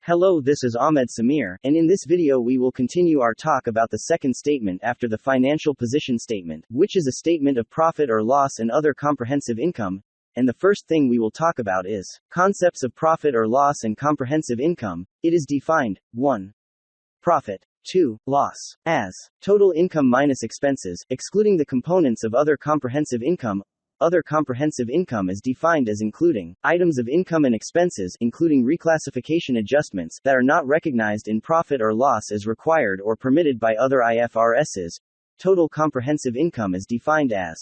Hello, this is Ahmed Samir, and in this video we will continue our talk about the second statement after the financial position statement, which is a statement of profit or loss and other comprehensive income. And the first thing we will talk about is concepts of profit or loss and comprehensive income. It is defined: 1. Profit. 2. Loss. As total income minus expenses, excluding the components of other comprehensive income. Other comprehensive income is defined as including items of income and expenses, including reclassification adjustments, that are not recognized in profit or loss as required or permitted by other IFRSs. Total comprehensive income is defined as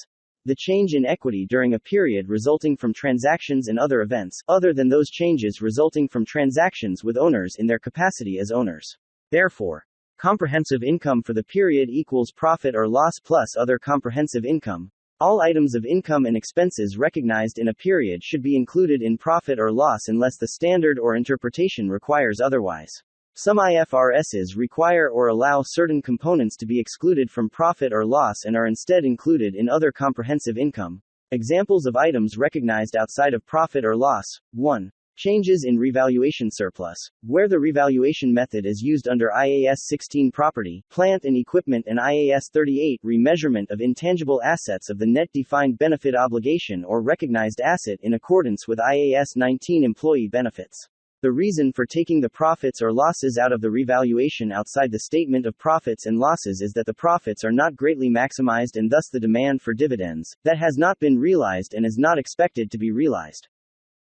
the change in equity during a period resulting from transactions and other events, other than those changes resulting from transactions with owners in their capacity as owners. Therefore, comprehensive income for the period equals profit or loss plus other comprehensive income. All items of income and expenses recognized in a period should be included in profit or loss unless the standard or interpretation requires otherwise. Some IFRSs require or allow certain components to be excluded from profit or loss and are instead included in other comprehensive income. Examples of items recognized outside of profit or loss: 1. Changes in revaluation surplus, where the revaluation method is used under IAS1 property, plant and equipment, and IAS38 remeasurement of intangible assets of the net defined benefit obligation or recognized asset in accordance with IAS19 employee benefits. The reason for taking the profits or losses out of the revaluation outside the statement of profits and losses is that the profits are not greatly maximized and thus the demand for dividends, that has not been realized and is not expected to be realized.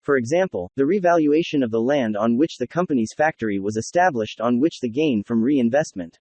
For example, the revaluation of the land on which the company's factory was established, on which the gain from reinvestment.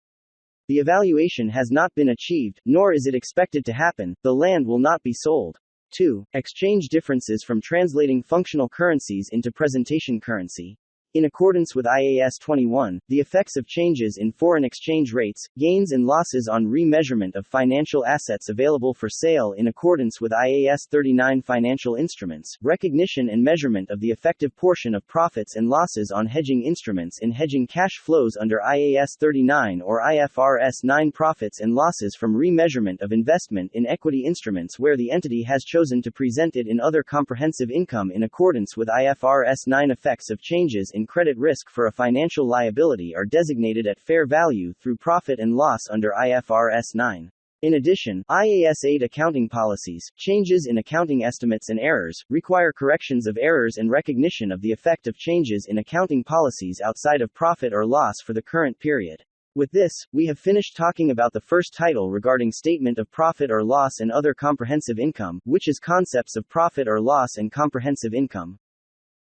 The evaluation has not been achieved, nor is it expected to happen, the land will not be sold. 2. Exchange differences from translating functional currencies into presentation currency. In accordance with IAS21, the effects of changes in foreign exchange rates, gains and losses on remeasurement of financial assets available for sale in accordance with IAS39 financial instruments, recognition and measurement of the effective portion of profits and losses on hedging instruments in hedging cash flows under IAS39 or IFRS 9, profits and losses from remeasurement of investment in equity instruments where the entity has chosen to present it in other comprehensive income in accordance with IFRS 9. Effects of changes in credit risk for a financial liability are designated at fair value through profit and loss under IFRS 9. In addition, IAS8 accounting policies, changes in accounting estimates and errors, require corrections of errors and recognition of the effect of changes in accounting policies outside of profit or loss for the current period. With this, we have finished talking about the first title regarding statement of profit or loss and other comprehensive income, which is concepts of profit or loss and comprehensive income.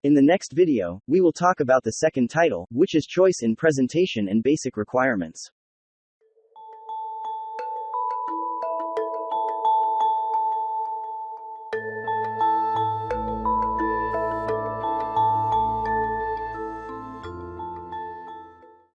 In the next video, we will talk about the second title, which is choice in presentation and basic requirements.